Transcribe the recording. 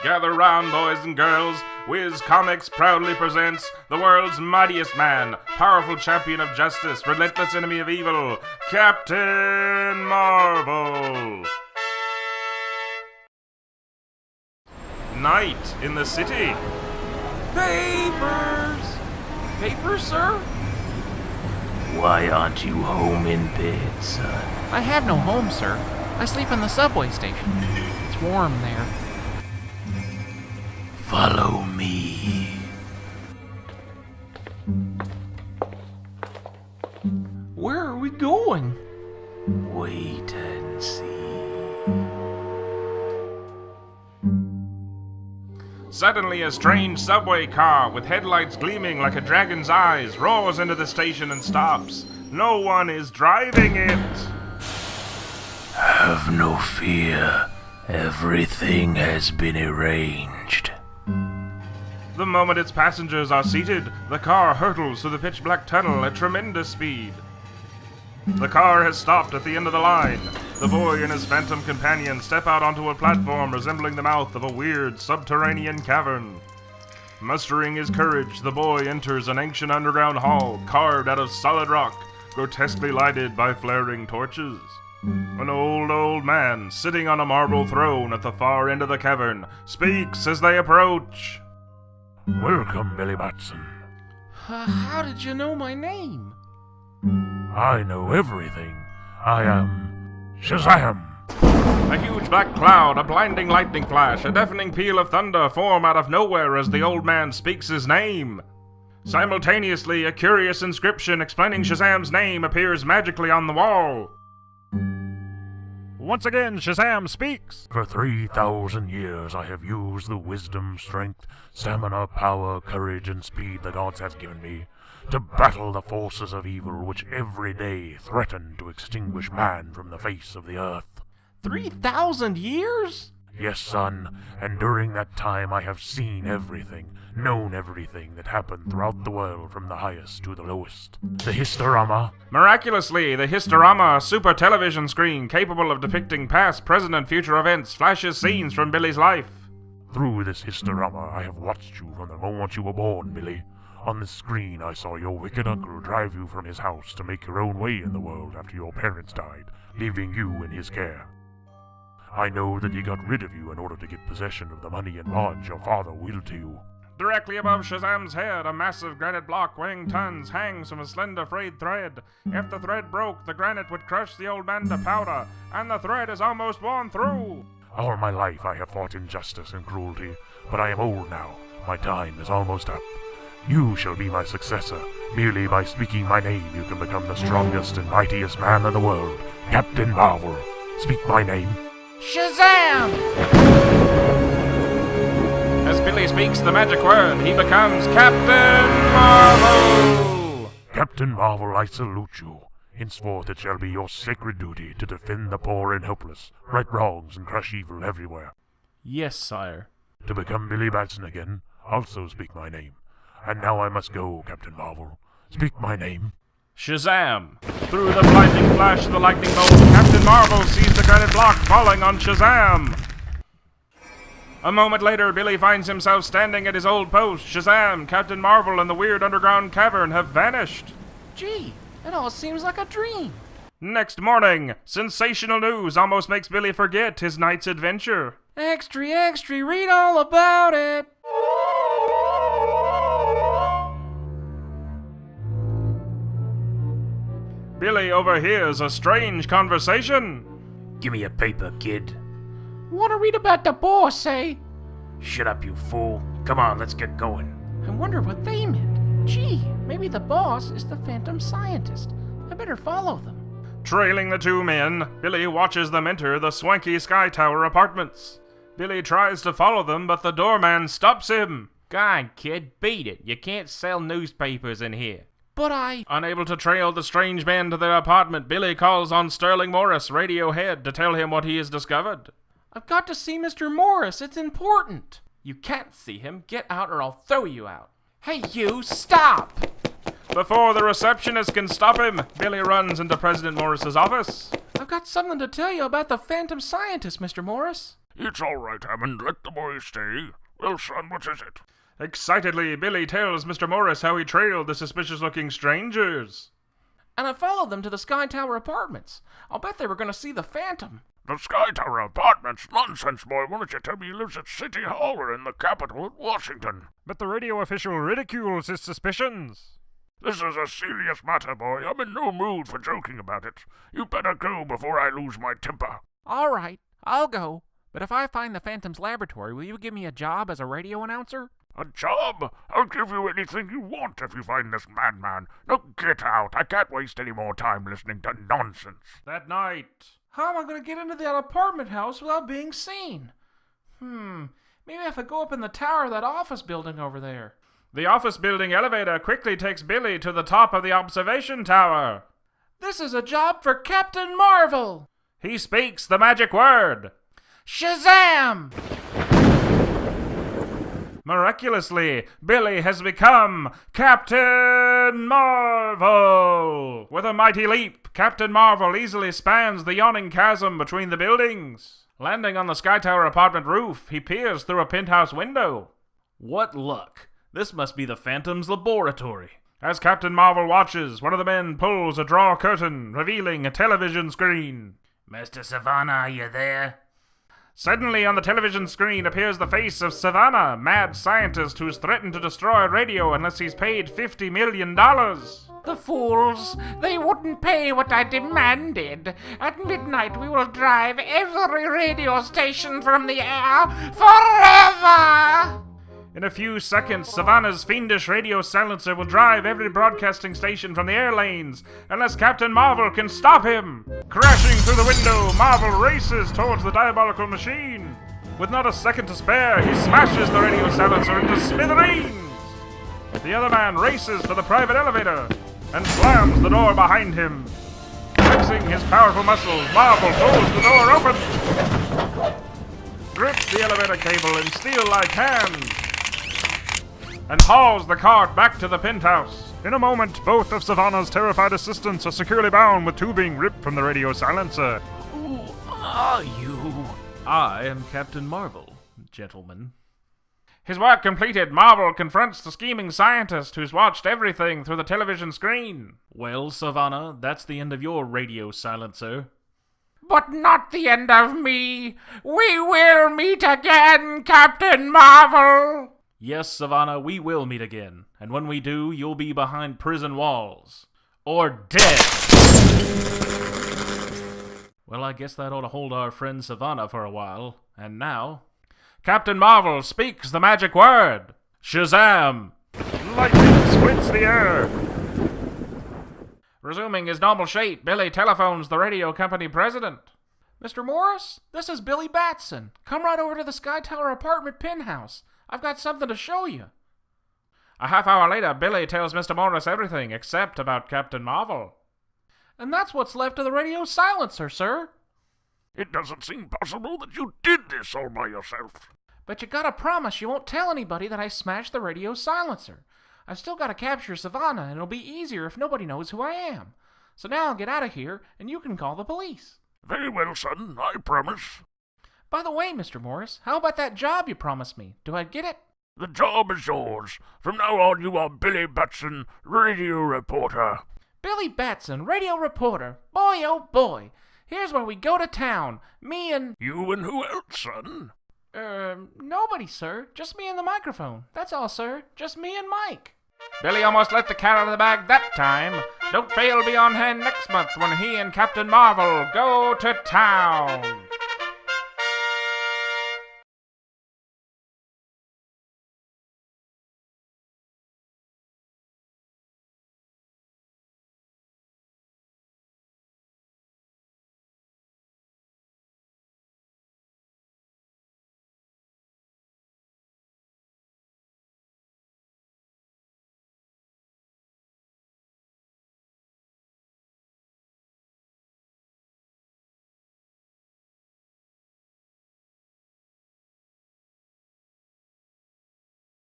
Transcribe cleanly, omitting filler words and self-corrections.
Gather round, boys and girls. Whiz Comics proudly presents the world's mightiest man, powerful champion of justice, relentless enemy of evil, Captain Marvel. Night in the city. Papers! Papers, sir? Why aren't you home in bed, son? I have no home, sir. I sleep in the subway station. It's warm there. Follow me. Where are we going? Wait and see. Suddenly, a strange subway car with headlights gleaming like a dragon's eyes roars into the station and stops. No one is driving it. Have no fear. Everything has been arranged. The moment its passengers are seated, the car hurtles through the pitch-black tunnel at tremendous speed. The car has stopped at the end of the line. The boy and his phantom companion step out onto a platform resembling the mouth of a weird subterranean cavern. Mustering his courage, the boy enters an ancient underground hall carved out of solid rock, grotesquely lighted by flaring torches. An old man, sitting on a marble throne at the far end of the cavern, speaks as they approach. Welcome, Billy Batson. How did you know my name? I know everything. I am Shazam. A huge black cloud, a blinding lightning flash, a deafening peal of thunder form out of nowhere as the old man speaks his name. Simultaneously, a curious inscription explaining Shazam's name appears magically on the wall. Once again, Shazam speaks. For 3,000 years I have used the wisdom, strength, stamina, power, courage, and speed the gods have given me to battle the forces of evil which every day threaten to extinguish man from the face of the earth. 3,000 years? Yes, son, and during that time I have seen everything, known everything that happened throughout the world from the highest to the lowest. The Historama. Miraculously, the Historama, a super television screen capable of depicting past, present, and future events, flashes scenes from Billy's life. Through this Historama I have watched you from the moment you were born, Billy. On the screen I saw your wicked uncle drive you from his house to make your own way in the world after your parents died, leaving you in his care. I know that he got rid of you in order to get possession of the money and bonds your father willed to you. Directly above Shazam's head, a massive granite block weighing tons hangs from a slender frayed thread. If the thread broke, the granite would crush the old man to powder, and the thread is almost worn through. All my life I have fought injustice and cruelty, but I am old now. My time is almost up. You shall be my successor. Merely by speaking my name, you can become the strongest and mightiest man in the world. Captain Marvel. Speak my name. Shazam! As Billy speaks the magic word, he becomes Captain Marvel! Captain Marvel, I salute you. Henceforth it shall be your sacred duty to defend the poor and helpless, right wrongs and crush evil everywhere. Yes, sire. To become Billy Batson again, also speak my name. And now I must go, Captain Marvel. Speak my name. Shazam! Through the blinding flash of the lightning bolt, Captain Marvel sees the granite block falling on Shazam! A moment later, Billy finds himself standing at his old post. Shazam, Captain Marvel, and the weird underground cavern have vanished. Gee, it all seems like a dream. Next morning, sensational news almost makes Billy forget his night's adventure. Extra, extra, read all about it. Billy overhears a strange conversation. Give me a paper, kid. Want to read about the boss, eh? Shut up, you fool. Come on, let's get going. I wonder what they meant. Gee, maybe the boss is the phantom scientist. I better follow them. Trailing the two men, Billy watches them enter the swanky Sky Tower apartments. Billy tries to follow them, but the doorman stops him. God, kid, beat it. You can't sell newspapers in here. But Unable to trail the strange man to their apartment, Billy calls on Sterling Morris, radio head, to tell him what he has discovered. I've got to see Mr. Morris. It's important. You can't see him. Get out or I'll throw you out. Hey, you, stop! Before the receptionist can stop him, Billy runs into President Morris's office. I've got something to tell you about the phantom scientist, Mr. Morris. It's all right, Hammond. Let the boy stay. Well, son, what is it? Excitedly, Billy tells Mr. Morris how he trailed the suspicious-looking strangers. And I followed them to the Sky Tower apartments. I'll bet they were going to see the Phantom. The Sky Tower apartments? Nonsense, boy. Why don't you tell me he lives at City Hall or in the capital at Washington? But the radio official ridicules his suspicions. This is a serious matter, boy. I'm in no mood for joking about it. You better go before I lose my temper. All right, I'll go. But if I find the Phantom's laboratory, will you give me a job as a radio announcer? A job? I'll give you anything you want if you find this madman. Now get out. I can't waste any more time listening to nonsense. That night, How am I going to get into that apartment house without being seen? Maybe I could go up in the tower of that office building over there. the office building elevator quickly takes Billy to the top of the observation tower. This is a job for Captain Marvel! He speaks the magic word. Shazam! Miraculously, Billy has become Captain Marvel! With a mighty leap, Captain Marvel easily spans the yawning chasm between the buildings. Landing on the Sky Tower apartment roof, he peers through a penthouse window. What luck. This must be the Phantom's laboratory. As Captain Marvel watches, one of the men pulls a drawer curtain, revealing a television screen. Mr. Savannah, are you there? Suddenly, on the television screen appears the face of Savannah, mad scientist who's threatened to destroy radio unless he's paid $50 million. The fools! They wouldn't pay what I demanded. At midnight we will drive every radio station from the air forever! In a few seconds, Savannah's fiendish radio silencer will drive every broadcasting station from the air lanes, unless Captain Marvel can stop him. Crashing through the window, Marvel races towards the diabolical machine. With not a second to spare, he smashes the radio silencer into smithereens. The other man races for the private elevator and slams the door behind him. Flexing his powerful muscles, Marvel pulls the door open, grips the elevator cable in steel-like hands, and hauls the cart back to the penthouse. In a moment, both of Savannah's terrified assistants are securely bound with tubing ripped from the radio silencer. Who are you? I am Captain Marvel, gentlemen. His work completed, Marvel confronts the scheming scientist who's watched everything through the television screen. Well, Savannah, that's the end of your radio silencer. But not the end of me! We will meet again, Captain Marvel! Yes, Savannah, we will meet again. And when we do, you'll be behind prison walls. Or dead! Well, I guess that ought to hold our friend Savannah for a while. And now, Captain Marvel speaks the magic word. Shazam! Lightning splits the air. Resuming his normal shape, Billy telephones the radio company president. Mr. Morris, this is Billy Batson. Come right over to the Sky Tower apartment penthouse. I've got something to show you. A half hour later, Billy tells Mr. Morris everything except about Captain Marvel. And that's what's left of the radio silencer, sir. It doesn't seem possible that you did this all by yourself. But you gotta promise you won't tell anybody that I smashed the radio silencer. I've still gotta capture Savannah, and it'll be easier if nobody knows who I am. So now I'll get out of here, and you can call the police. Very well, son, I promise. By the way, Mr. Morris, how about that job you promised me? Do I get it? The job is yours. From now on, you are Billy Batson, radio reporter. Billy Batson, radio reporter. Boy, oh boy. Here's where we go to town. Me and... You and who else, son? Nobody, sir. Just me and the microphone. That's all, sir. Just me and Mike. Billy almost let the cat out of the bag that time. Don't fail to be on hand next month when he and Captain Marvel go to town.